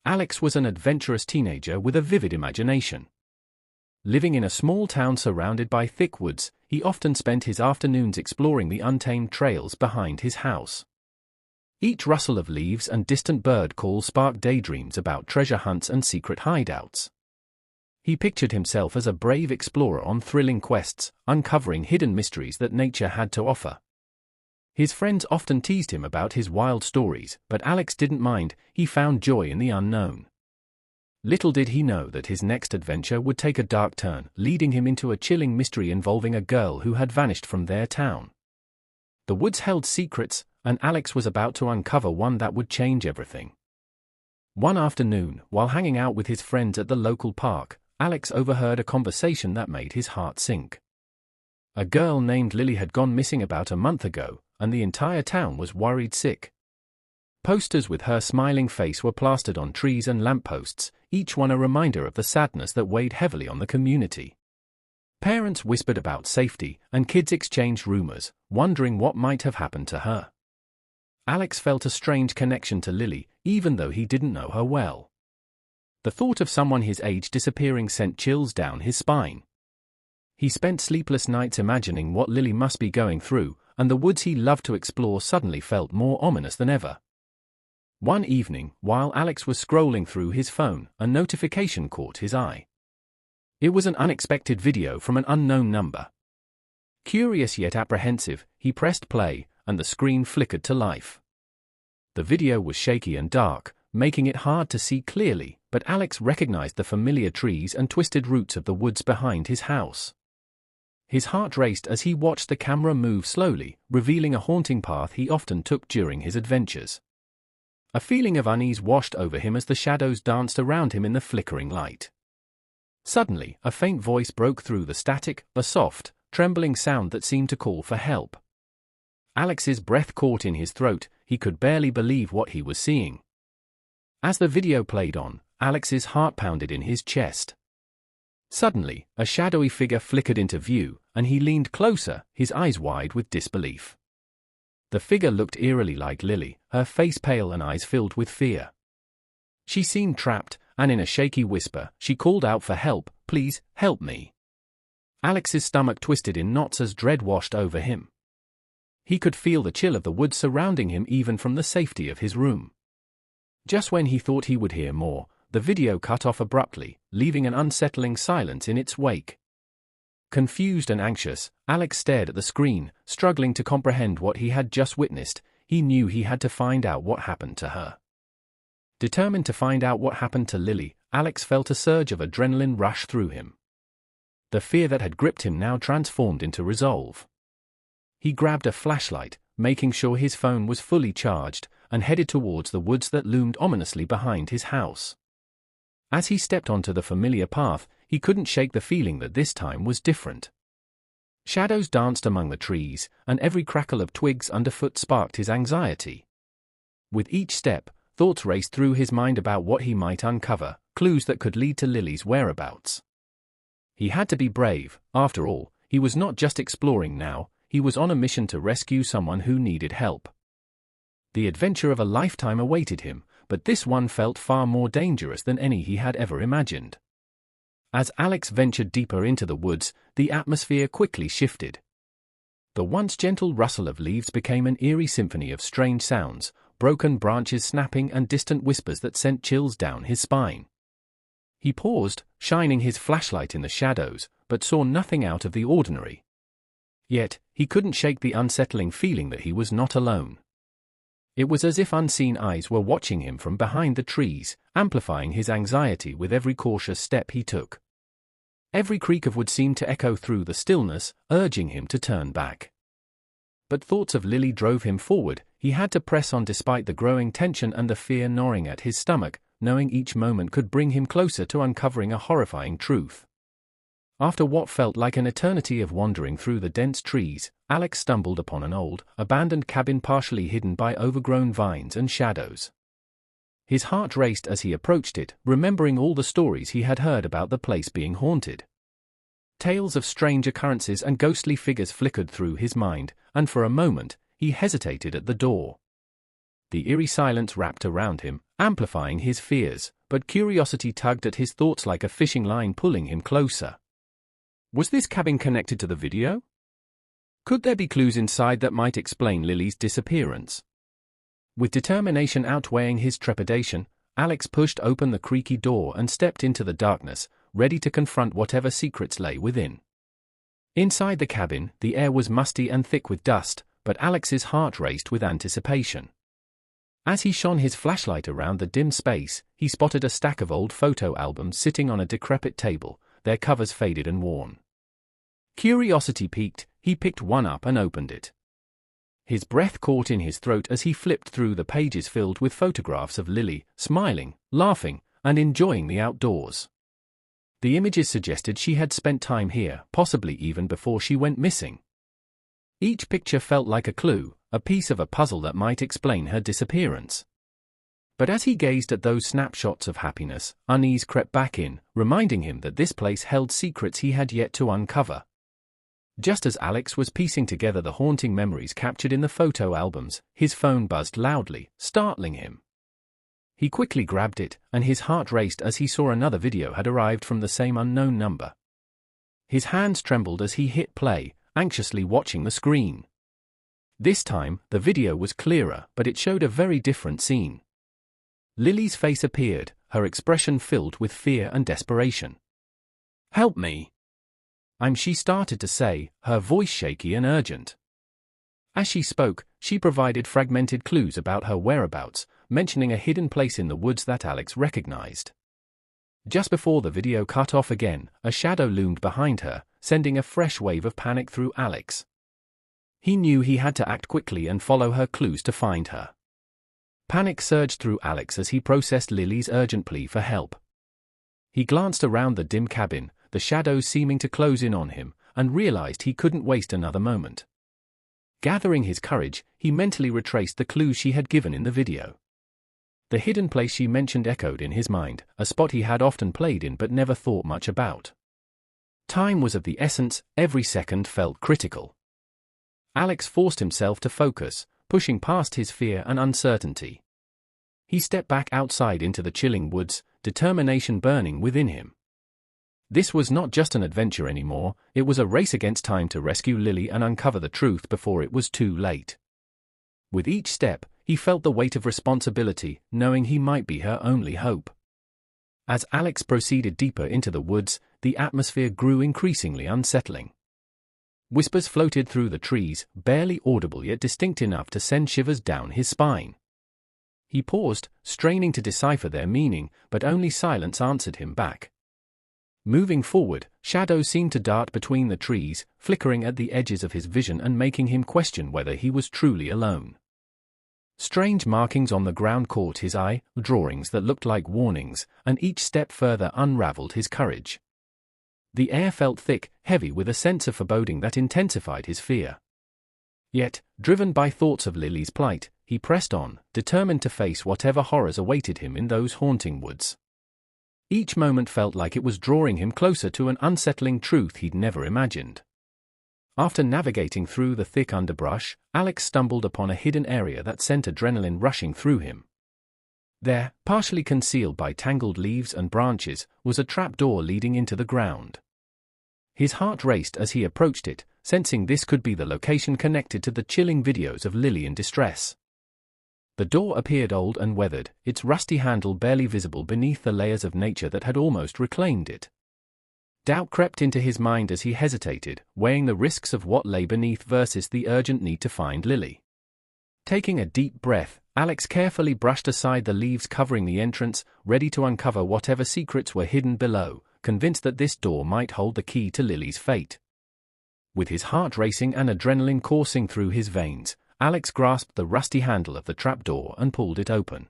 Alex was an adventurous teenager with a vivid imagination. Living in a small town surrounded by thick woods, he often spent his afternoons exploring the untamed trails behind his house. Each rustle of leaves and distant bird calls sparked daydreams about treasure hunts and secret hideouts. He pictured himself as a brave explorer on thrilling quests, uncovering hidden mysteries that nature had to offer. His friends often teased him about his wild stories, but Alex didn't mind. He found joy in the unknown. Little did he know that his next adventure would take a dark turn, leading him into a chilling mystery involving a girl who had vanished from their town. The woods held secrets, and Alex was about to uncover one that would change everything. One afternoon, while hanging out with his friends at the local park, Alex overheard a conversation that made his heart sink. A girl named Lily had gone missing about a month ago, and the entire town was worried sick. Posters with her smiling face were plastered on trees and lampposts, each one a reminder of the sadness that weighed heavily on the community. Parents whispered about safety, and kids exchanged rumors, wondering what might have happened to her. Alex felt a strange connection to Lily, even though he didn't know her well. The thought of someone his age disappearing sent chills down his spine. He spent sleepless nights imagining what Lily must be going through, and the woods he loved to explore suddenly felt more ominous than ever. One evening, while Alex was scrolling through his phone, a notification caught his eye. It was an unexpected video from an unknown number. Curious yet apprehensive, he pressed play, and the screen flickered to life. The video was shaky and dark, making it hard to see clearly, but Alex recognized the familiar trees and twisted roots of the woods behind his house. His heart raced as he watched the camera move slowly, revealing a haunting path he often took during his adventures. A feeling of unease washed over him as the shadows danced around him in the flickering light. Suddenly, a faint voice broke through the static, a soft, trembling sound that seemed to call for help. Alex's breath caught in his throat. He could barely believe what he was seeing. As the video played on, Alex's heart pounded in his chest. Suddenly, a shadowy figure flickered into view, and he leaned closer, his eyes wide with disbelief. The figure looked eerily like Lily, her face pale and eyes filled with fear. She seemed trapped, and in a shaky whisper, she called out for help. "Please, help me." Alex's stomach twisted in knots as dread washed over him. He could feel the chill of the woods surrounding him even from the safety of his room. Just when he thought he would hear more, the video cut off abruptly, leaving an unsettling silence in its wake. Confused and anxious, Alex stared at the screen, struggling to comprehend what he had just witnessed. He knew he had to find out what happened to her. Determined to find out what happened to Lily, Alex felt a surge of adrenaline rush through him. The fear that had gripped him now transformed into resolve. He grabbed a flashlight, making sure his phone was fully charged, and headed towards the woods that loomed ominously behind his house. As he stepped onto the familiar path, he couldn't shake the feeling that this time was different. Shadows danced among the trees, and every crackle of twigs underfoot sparked his anxiety. With each step, thoughts raced through his mind about what he might uncover, clues that could lead to Lily's whereabouts. He had to be brave. After all, he was not just exploring now, he was on a mission to rescue someone who needed help. The adventure of a lifetime awaited him, but this one felt far more dangerous than any he had ever imagined. As Alex ventured deeper into the woods, the atmosphere quickly shifted. The once gentle rustle of leaves became an eerie symphony of strange sounds, broken branches snapping and distant whispers that sent chills down his spine. He paused, shining his flashlight in the shadows, but saw nothing out of the ordinary. Yet, he couldn't shake the unsettling feeling that he was not alone. It was as if unseen eyes were watching him from behind the trees, amplifying his anxiety with every cautious step he took. Every creak of wood seemed to echo through the stillness, urging him to turn back. But thoughts of Lily drove him forward. He had to press on despite the growing tension and the fear gnawing at his stomach, knowing each moment could bring him closer to uncovering a horrifying truth. After what felt like an eternity of wandering through the dense trees, Alex stumbled upon an old, abandoned cabin partially hidden by overgrown vines and shadows. His heart raced as he approached it, remembering all the stories he had heard about the place being haunted. Tales of strange occurrences and ghostly figures flickered through his mind, and for a moment, he hesitated at the door. The eerie silence wrapped around him, amplifying his fears, but curiosity tugged at his thoughts like a fishing line pulling him closer. Was this cabin connected to the video? Could there be clues inside that might explain Lily's disappearance? With determination outweighing his trepidation, Alex pushed open the creaky door and stepped into the darkness, ready to confront whatever secrets lay within. Inside the cabin, the air was musty and thick with dust, but Alex's heart raced with anticipation. As he shone his flashlight around the dim space, he spotted a stack of old photo albums sitting on a decrepit table, their covers faded and worn. Curiosity piqued, he picked one up and opened it. His breath caught in his throat as he flipped through the pages filled with photographs of Lily, smiling, laughing, and enjoying the outdoors. The images suggested she had spent time here, possibly even before she went missing. Each picture felt like a clue, a piece of a puzzle that might explain her disappearance. But as he gazed at those snapshots of happiness, unease crept back in, reminding him that this place held secrets he had yet to uncover. Just as Alex was piecing together the haunting memories captured in the photo albums, his phone buzzed loudly, startling him. He quickly grabbed it, and his heart raced as he saw another video had arrived from the same unknown number. His hands trembled as he hit play, anxiously watching the screen. This time, the video was clearer, but it showed a very different scene. Lily's face appeared, her expression filled with fear and desperation. "Help me!" She started to say, her voice shaky and urgent. As she spoke, she provided fragmented clues about her whereabouts, mentioning a hidden place in the woods that Alex recognized. Just before the video cut off again, a shadow loomed behind her, sending a fresh wave of panic through Alex. He knew he had to act quickly and follow her clues to find her. Panic surged through Alex as he processed Lily's urgent plea for help. He glanced around the dim cabin, the shadows seeming to close in on him, and realized he couldn't waste another moment. Gathering his courage, he mentally retraced the clues she had given in the video. The hidden place she mentioned echoed in his mind, a spot he had often played in but never thought much about. Time was of the essence, every second felt critical. Alex forced himself to focus, pushing past his fear and uncertainty. He stepped back outside into the chilling woods, determination burning within him. This was not just an adventure anymore, it was a race against time to rescue Lily and uncover the truth before it was too late. With each step, he felt the weight of responsibility, knowing he might be her only hope. As Alex proceeded deeper into the woods, the atmosphere grew increasingly unsettling. Whispers floated through the trees, barely audible yet distinct enough to send shivers down his spine. He paused, straining to decipher their meaning, but only silence answered him back. Moving forward, shadows seemed to dart between the trees, flickering at the edges of his vision and making him question whether he was truly alone. Strange markings on the ground caught his eye, drawings that looked like warnings, and each step further unraveled his courage. The air felt thick, heavy with a sense of foreboding that intensified his fear. Yet, driven by thoughts of Lily's plight, he pressed on, determined to face whatever horrors awaited him in those haunting woods. Each moment felt like it was drawing him closer to an unsettling truth he'd never imagined. After navigating through the thick underbrush, Alex stumbled upon a hidden area that sent adrenaline rushing through him. There, partially concealed by tangled leaves and branches, was a trapdoor leading into the ground. His heart raced as he approached it, sensing this could be the location connected to the chilling videos of Lily in distress. The door appeared old and weathered, its rusty handle barely visible beneath the layers of nature that had almost reclaimed it. Doubt crept into his mind as he hesitated, weighing the risks of what lay beneath versus the urgent need to find Lily. Taking a deep breath, Alex carefully brushed aside the leaves covering the entrance, ready to uncover whatever secrets were hidden below, convinced that this door might hold the key to Lily's fate. With his heart racing and adrenaline coursing through his veins, Alex grasped the rusty handle of the trapdoor and pulled it open.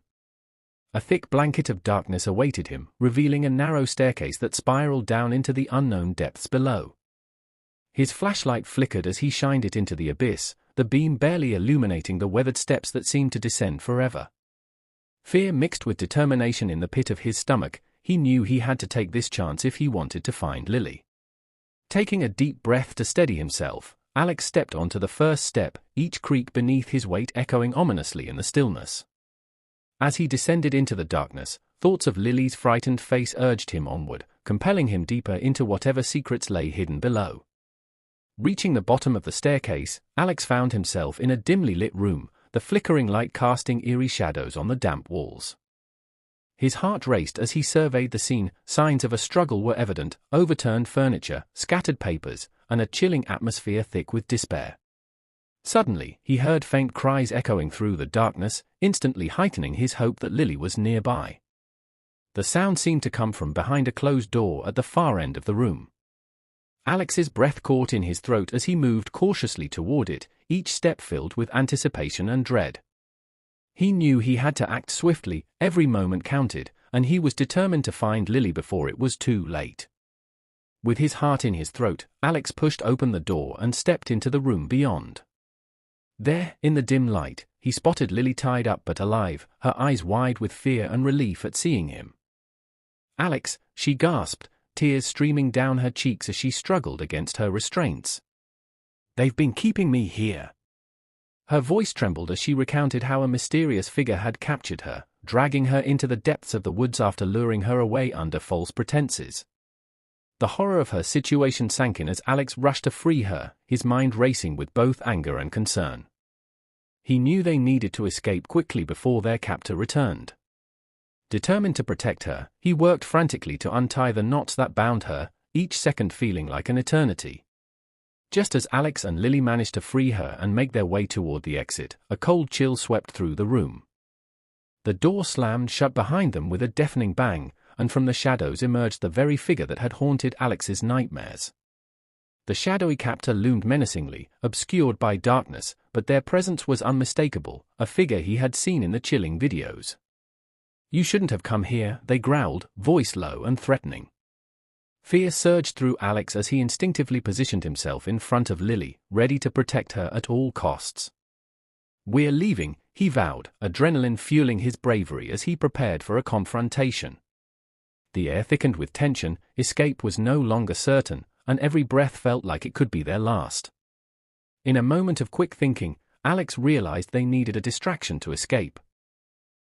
A thick blanket of darkness awaited him, revealing a narrow staircase that spiraled down into the unknown depths below. His flashlight flickered as he shined it into the abyss, the beam barely illuminating the weathered steps that seemed to descend forever. Fear mixed with determination in the pit of his stomach, he knew he had to take this chance if he wanted to find Lily. Taking a deep breath to steady himself, Alex stepped onto the first step, each creak beneath his weight echoing ominously in the stillness. As he descended into the darkness, thoughts of Lily's frightened face urged him onward, compelling him deeper into whatever secrets lay hidden below. Reaching the bottom of the staircase, Alex found himself in a dimly lit room, the flickering light casting eerie shadows on the damp walls. His heart raced as he surveyed the scene. Signs of a struggle were evident: overturned furniture, scattered papers, and a chilling atmosphere thick with despair. Suddenly, he heard faint cries echoing through the darkness, instantly heightening his hope that Lily was nearby. The sound seemed to come from behind a closed door at the far end of the room. Alex's breath caught in his throat as he moved cautiously toward it, each step filled with anticipation and dread. He knew he had to act swiftly, every moment counted, and he was determined to find Lily before it was too late. With his heart in his throat, Alex pushed open the door and stepped into the room beyond. There, in the dim light, he spotted Lily tied up but alive, her eyes wide with fear and relief at seeing him. "Alex," she gasped, tears streaming down her cheeks as she struggled against her restraints. "They've been keeping me here." Her voice trembled as she recounted how a mysterious figure had captured her, dragging her into the depths of the woods after luring her away under false pretenses. The horror of her situation sank in as Alex rushed to free her, his mind racing with both anger and concern. He knew they needed to escape quickly before their captor returned. Determined to protect her, he worked frantically to untie the knots that bound her, each second feeling like an eternity. Just as Alex and Lily managed to free her and make their way toward the exit, a cold chill swept through the room. The door slammed shut behind them with a deafening bang, and from the shadows emerged the very figure that had haunted Alex's nightmares. The shadowy captor loomed menacingly, obscured by darkness, but their presence was unmistakable, a figure he had seen in the chilling videos. "You shouldn't have come here," they growled, voice low and threatening. Fear surged through Alex as he instinctively positioned himself in front of Lily, ready to protect her at all costs. "We're leaving," he vowed, adrenaline fueling his bravery as he prepared for a confrontation. The air thickened with tension, escape was no longer certain, and every breath felt like it could be their last. In a moment of quick thinking, Alex realized they needed a distraction to escape.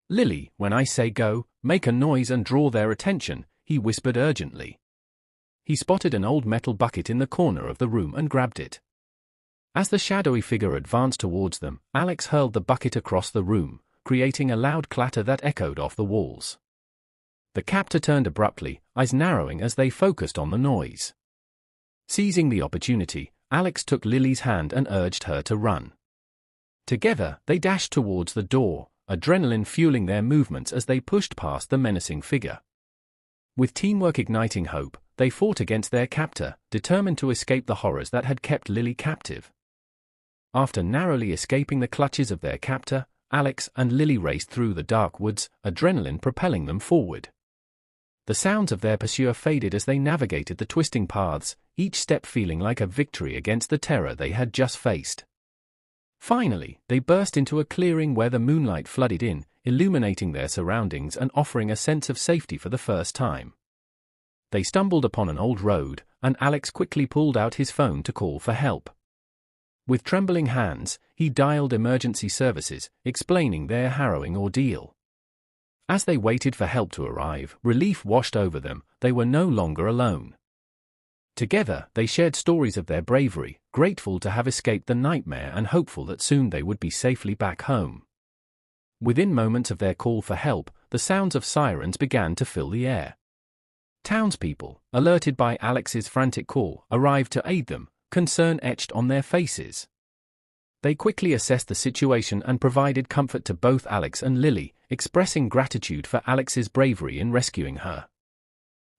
"Lily, when I say go, make a noise and draw their attention," he whispered urgently. He spotted an old metal bucket in the corner of the room and grabbed it. As the shadowy figure advanced towards them, Alex hurled the bucket across the room, creating a loud clatter that echoed off the walls. The captor turned abruptly, eyes narrowing as they focused on the noise. Seizing the opportunity, Alex took Lily's hand and urged her to run. Together, they dashed towards the door, adrenaline fueling their movements as they pushed past the menacing figure. With teamwork igniting hope, they fought against their captor, determined to escape the horrors that had kept Lily captive. After narrowly escaping the clutches of their captor, Alex and Lily raced through the dark woods, adrenaline propelling them forward. The sounds of their pursuer faded as they navigated the twisting paths, each step feeling like a victory against the terror they had just faced. Finally, they burst into a clearing where the moonlight flooded in, illuminating their surroundings and offering a sense of safety for the first time. They stumbled upon an old road, and Alex quickly pulled out his phone to call for help. With trembling hands, he dialed emergency services, explaining their harrowing ordeal. As they waited for help to arrive, relief washed over them. They were no longer alone. Together, they shared stories of their bravery, grateful to have escaped the nightmare and hopeful that soon they would be safely back home. Within moments of their call for help, the sounds of sirens began to fill the air. Townspeople, alerted by Alex's frantic call, arrived to aid them, concern etched on their faces. They quickly assessed the situation and provided comfort to both Alex and Lily, expressing gratitude for Alex's bravery in rescuing her.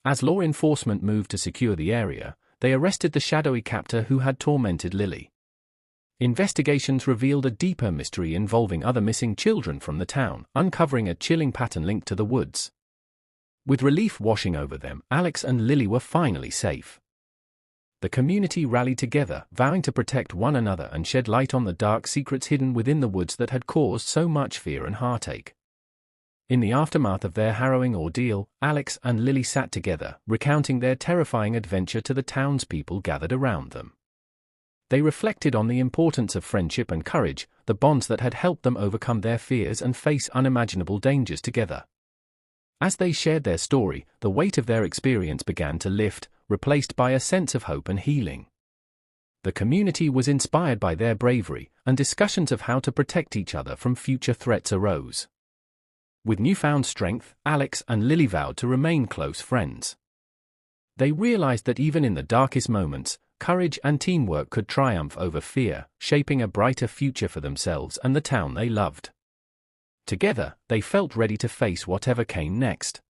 As law enforcement moved to secure the area, they arrested the shadowy captor who had tormented Lily. Investigations revealed a deeper mystery involving other missing children from the town, uncovering a chilling pattern linked to the woods. With relief washing over them, Alex and Lily were finally safe. The community rallied together, vowing to protect one another and shed light on the dark secrets hidden within the woods that had caused so much fear and heartache. In the aftermath of their harrowing ordeal, Alex and Lily sat together, recounting their terrifying adventure to the townspeople gathered around them. They reflected on the importance of friendship and courage, the bonds that had helped them overcome their fears and face unimaginable dangers together. As they shared their story, the weight of their experience began to lift, replaced by a sense of hope and healing. The community was inspired by their bravery, and discussions of how to protect each other from future threats arose. With newfound strength, Alex and Lily vowed to remain close friends. They realized that even in the darkest moments, courage and teamwork could triumph over fear, shaping a brighter future for themselves and the town they loved. Together, they felt ready to face whatever came next.